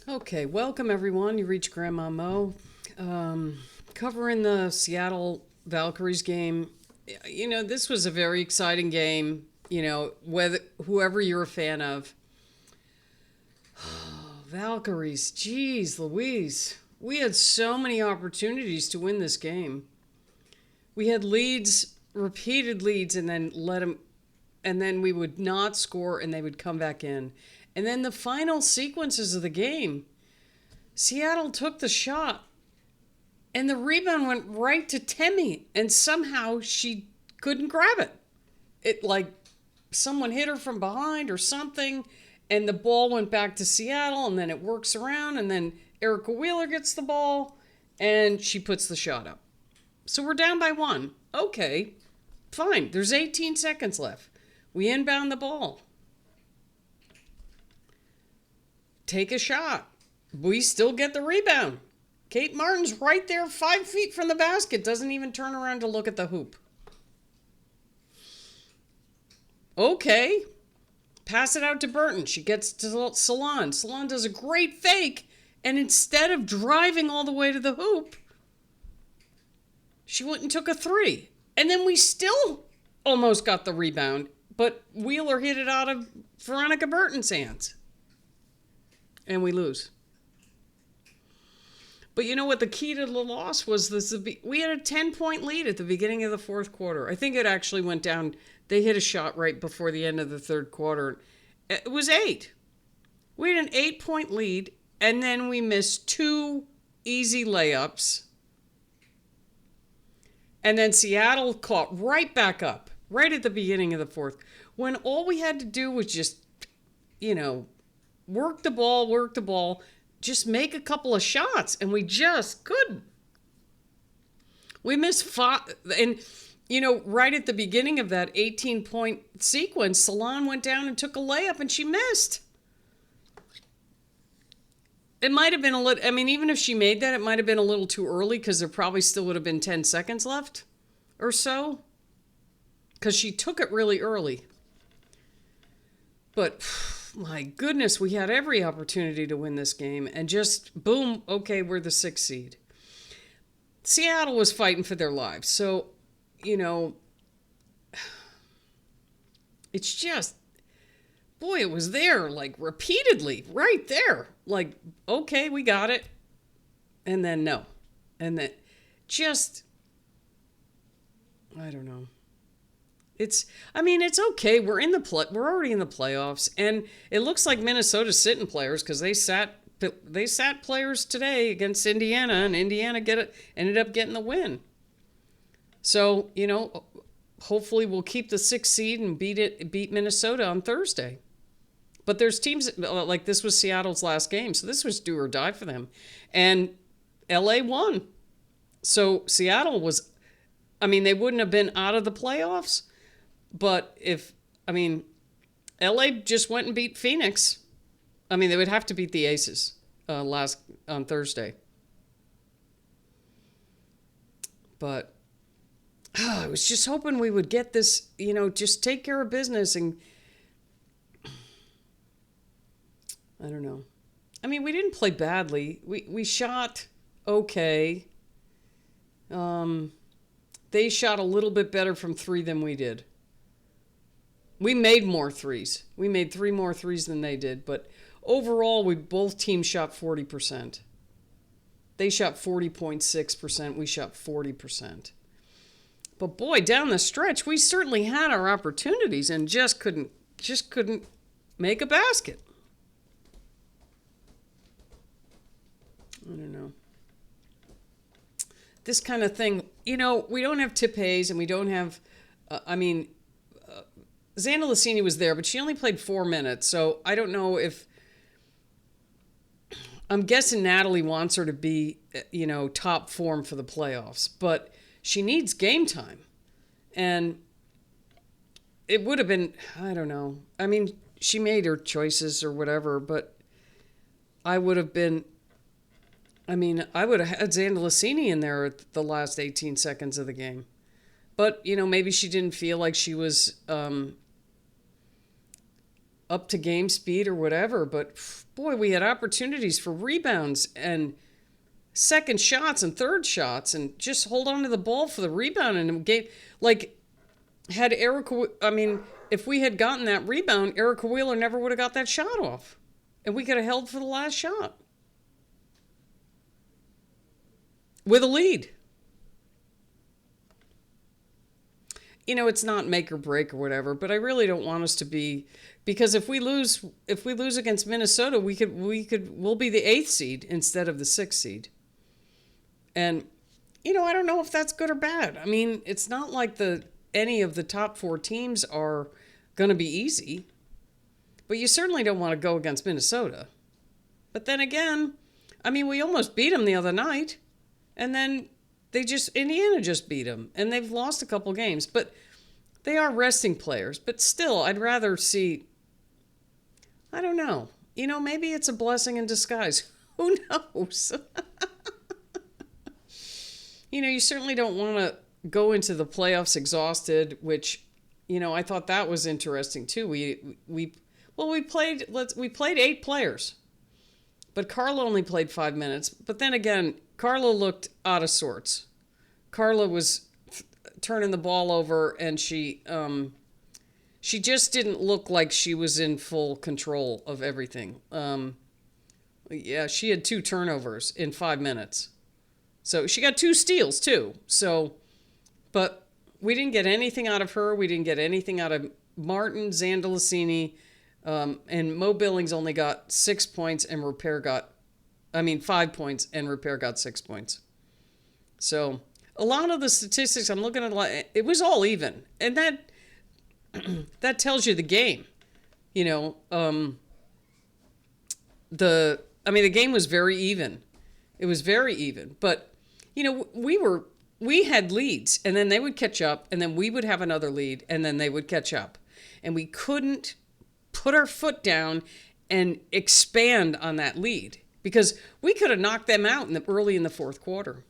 Okay, welcome everyone. You reach Grandma Mo. Covering the Seattle Valkyries game. This was a very exciting game. Whether whoever you're a fan of. Valkyries, geez, Louise. We had so many opportunities to win this game. We had leads, repeated leads, and then and then we would not score and they would come back in. And then the final sequences of the game, Seattle took the shot and the rebound went right to Temi and somehow she couldn't grab it. It like someone hit her from behind or something and the ball went back to Seattle and then it works around and then Erica Wheeler gets the ball and she puts the shot up. So we're down by one. Okay, fine. There's 18 seconds left. We inbound the ball. Take a shot. We still get the rebound. Kate Martin's right there 5 feet from the basket. Doesn't even turn around to look at the hoop. Okay. Pass it out to Burton. She gets to Salaun. Salaun does a great fake. And instead of driving all the way to the hoop, she went and took a three. And then we still almost got the rebound. But Wheeler hit it out of Veronica Burton's hands. And we lose. But you know what? The key to the loss was this. We had a 10-point lead at the beginning of the fourth quarter. I think it actually went down. They hit a shot right before the end of the third quarter. It was 8. We had an 8-point lead, and then we missed 2 easy layups. And then Seattle caught right back up, right at the beginning of the fourth, when all we had to do was just, work the ball, just make a couple of shots, and we just couldn't. We missed 5, and, right at the beginning of that 18-point sequence, Salaun went down and took a layup, and she missed. It might have been a little, even if she made that, it might have been a little too early, because there probably still would have been 10 seconds left or so, because she took it really early. But my goodness, we had every opportunity to win this game. And just, boom, okay, we're the 6th seed. Seattle was fighting for their lives. So, it's just, boy, it was there, like, repeatedly, right there. Like, okay, we got it. And then no. And then just, I don't know. It's okay. We're already in the playoffs, and it looks like Minnesota's sitting players because they sat players today against Indiana, and Indiana ended up getting the win. So hopefully we'll keep the 6th seed and beat Minnesota on Thursday. But there's teams like this was Seattle's last game, so this was do or die for them, and LA won. So Seattle was, they wouldn't have been out of the playoffs. But LA just went and beat Phoenix. They would have to beat the Aces on Thursday. But I was just hoping we would get this, just take care of business. And I don't know. We didn't play badly. We shot okay. They shot a little bit better from 3 than we did. We made more threes. We made 3 more threes than they did. But overall, both teams shot 40%. They shot 40.6%. We shot 40%. But boy, down the stretch, we certainly had our opportunities and just couldn't make a basket. I don't know. This kind of thing, we don't have Tip Hayes and we don't have, Xana Lassini was there, but she only played 4 minutes, so I don't know if... I'm guessing Natalie wants her to be, top form for the playoffs, but she needs game time. And it would have been, I don't know. She made her choices or whatever, but I would have had Xana Lassini in there at the last 18 seconds of the game. But, maybe she didn't feel like she was... up to game speed or whatever. But boy, we had opportunities for rebounds and second shots and third shots, and just hold on to the ball for the rebound and game. Like, had Erica, I mean, if we had gotten that rebound, Erica Wheeler never would have got that shot off, and we could have held for the last shot with a lead. You know, it's not make or break or whatever, but I really don't want us to be, because if we lose against Minnesota, we'll be the 8th seed instead of the 6th seed. And, you know, I don't know if that's good or bad. I mean, it's not like any of the top 4 teams are going to be easy, but you certainly don't want to go against Minnesota. But then again, I mean, we almost beat them the other night, and then Indiana just beat them, and they've lost a couple games, but they are resting players. But still, I'd rather see, I don't know, you know, maybe it's a blessing in disguise. Who knows? You know, you certainly don't want to go into the playoffs exhausted, which, you know, I thought that was interesting too. We played 8 players, but Carla only played 5 minutes. But then again, Carla looked out of sorts. Carla was turning the ball over, and she just didn't look like she was in full control of everything. Yeah, she had 2 turnovers in 5 minutes. So she got 2 steals too. So, but we didn't get anything out of her. We didn't get anything out of Martin, Zandalicini, and Mo Billings only got 6 points, and 5 points, and Repair got 6 points. So a lot of the statistics I'm looking at, it was all even, and that tells you the game. You know, the game was very even. It was very even, but you know, we had leads, and then they would catch up, and then we would have another lead, and then they would catch up, and we couldn't put our foot down and expand on that lead, because we could have knocked them out early in the 4th quarter.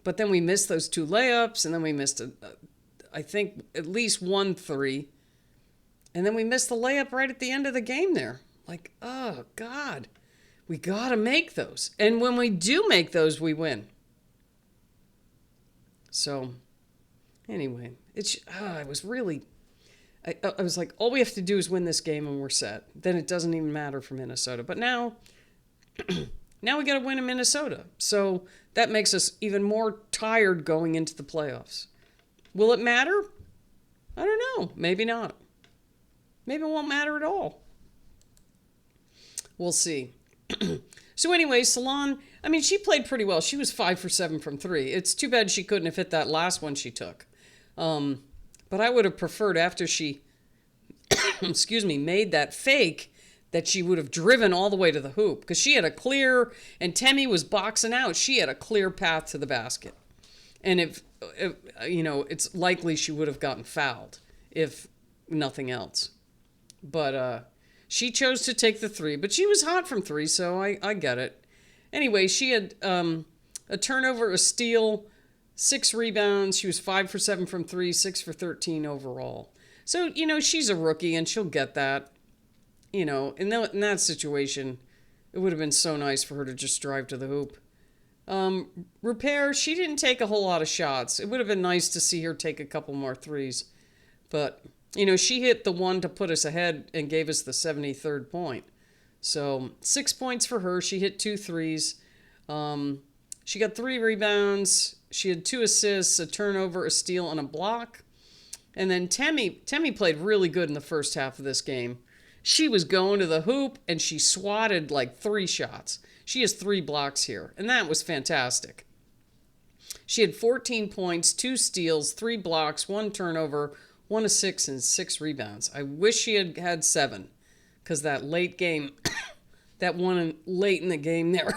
But then we missed those 2 layups, and then we missed, I think, at least 1 3. And then we missed the layup right at the end of the game there. Like, oh, God, we got to make those. And when we do make those, we win. So, anyway, I was like, all we have to do is win this game and we're set. Then it doesn't even matter for Minnesota. But now we got to win in Minnesota. So that makes us even more tired going into the playoffs. Will it matter? I don't know. Maybe not. Maybe it won't matter at all. We'll see. So anyway, Salaun, I mean, she played pretty well. She was 5 for 7 from 3. It's too bad she couldn't have hit that last one she took. But I would have preferred, after she, made that fake, that she would have driven all the way to the hoop, because she had a clear, and Temi was boxing out. She had a clear path to the basket. And if you know, it's likely she would have gotten fouled, if nothing else. But she chose to take the 3, but she was hot from 3, so I get it. Anyway, she had a turnover, a steal, 6 rebounds. She was 5 for 7 from 3, 6 for 13 overall. So, you know, she's a rookie, and she'll get that. You know, in that situation, it would have been so nice for her to just drive to the hoop. Repair, she didn't take a whole lot of shots. It would have been nice to see her take a couple more 3s. But, you know, she hit the one to put us ahead and gave us the 73rd point. So 6 points for her. She hit 2 3s. She got 3 rebounds. She had 2 assists, a turnover, a steal, and a block. And then Temi played really good in the first half of this game. She was going to the hoop, and she swatted like 3 shots. She has 3 blocks here, and that was fantastic. She had 14 points, 2 steals, 3 blocks, 1 turnover, 1 assist, and 6 rebounds. I wish she had had 7, because that late game, that one late in the game there,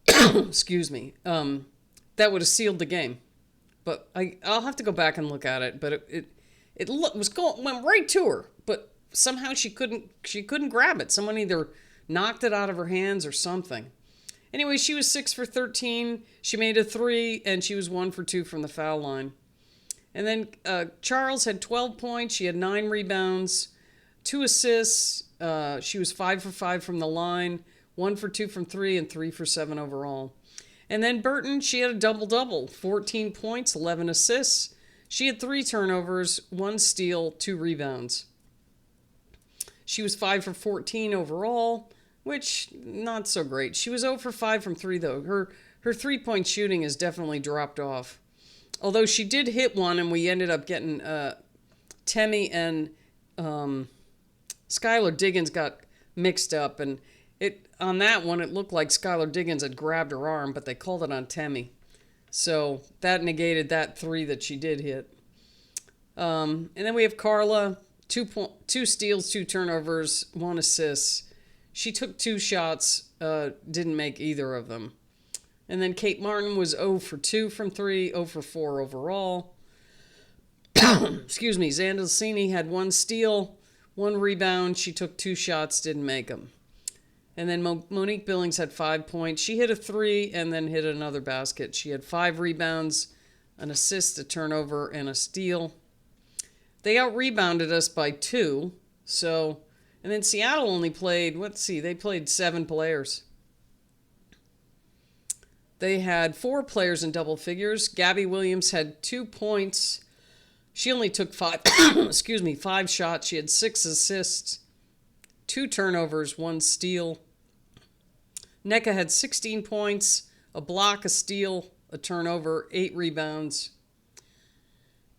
excuse me, that would have sealed the game. But I'll have to go back and look at it. But it went right to her, but somehow she couldn't grab it. Someone either knocked it out of her hands or something. Anyway, she was 6 for 13. She made a 3, and she was 1 for 2 from the foul line. And then Charles had 12 points. She had 9 rebounds. 2 assists. She was 5 for 5 from the line, 1 for 2 from 3, and 3 for 7 overall. And then Burton, she had a double-double, 14 points, 11 assists. She had 3 turnovers, 1 steal, 2 rebounds. She was 5 for 14 overall, which not so great. She was 0 for 5 from 3, though. Her three-point shooting has definitely dropped off. Although she did hit one, and we ended up getting Temi and Skylar Diggins got mixed up. And on that one, it looked like Skylar Diggins had grabbed her arm, but they called it on Temi. So that negated that 3 that she did hit. And then we have Carla, 2 steals, 2 turnovers, 1 assist. She took 2 shots, didn't make either of them. And then Kate Martin was 0 for 2 from 3, 0 for 4 overall. Excuse me. Zandalcini had 1 steal, 1 rebound. She took 2 shots, didn't make them. And then Monique Billings had 5 points. She hit a 3 and then hit another basket. She had 5 rebounds, an assist, a turnover, and a steal. They out-rebounded us by 2. So, and then Seattle only played, they played 7 players. They had 4 players in double figures. Gabby Williams had 2 points. She only took 5 shots. She had 6 assists, 2 turnovers, 1 steal. Nneka had 16 points, a block, a steal, a turnover, 8 rebounds.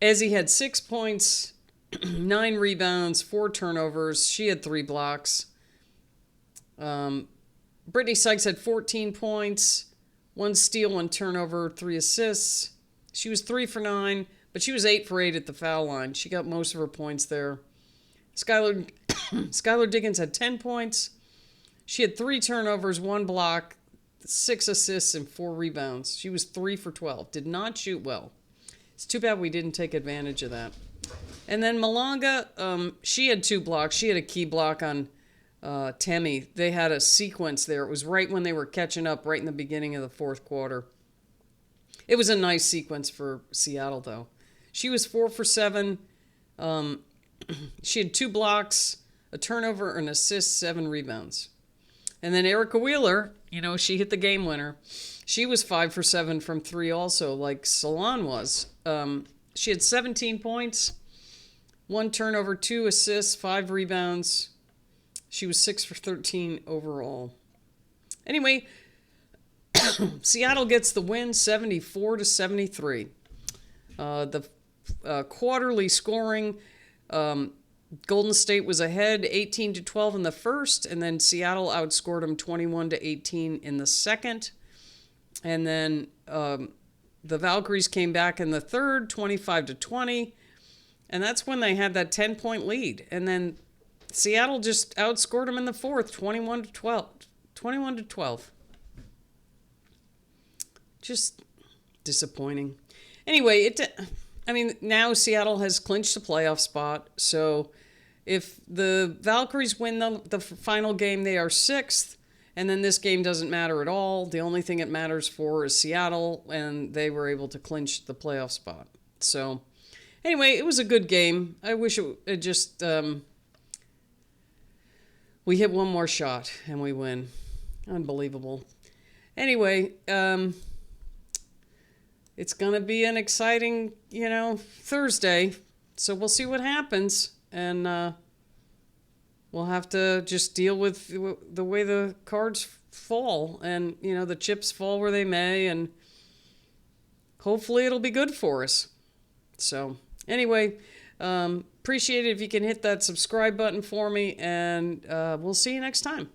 Ezzie had 6 points, 9 rebounds, 4 turnovers. She had 3 blocks. Brittany Sykes had 14 points, 1 steal, 1 turnover, 3 assists. She was 3 for 9, but she was 8 for 8 at the foul line. She got most of her points there. Skylar Diggins had 10 points. She had 3 turnovers, 1 block, 6 assists, and 4 rebounds. She was 3 for 12. Did not shoot well. It's too bad we didn't take advantage of that. And then Malanga, she had 2 blocks. She had a key block on Temi. They had a sequence there. It was right when they were catching up, right in the beginning of the 4th quarter. It was a nice sequence for Seattle, though. She was 4 for 7. She had 2 blocks, a turnover, an assist, 7 rebounds. And then Erica Wheeler, she hit the game winner. She was 5 for 7 from 3 also, like Salaun was. She had 17 points, 1 turnover, 2 assists, 5 rebounds. She was 6 for 13 overall. Anyway, Seattle gets the win, 74-73. The quarterly scoring, Golden State was ahead 18-12 in the first, and then Seattle outscored them 21-18 in the second. And then the Valkyries came back in the third, 25-20, and that's when they had that 10-point lead. And then Seattle just outscored them in the fourth, 21-12. Just disappointing. Anyway, now Seattle has clinched a playoff spot. So if the Valkyries win the final game, they are 6th. And then this game doesn't matter at all. The only thing it matters for is Seattle, and they were able to clinch the playoff spot. So anyway, it was a good game. I wish it just... we hit one more shot, and we win. Unbelievable. Anyway, it's going to be an exciting, Thursday. So we'll see what happens. And we'll have to just deal with the way the cards fall. And, the chips fall where they may. And hopefully it'll be good for us. So anyway, appreciate it if you can hit that subscribe button for me. And we'll see you next time.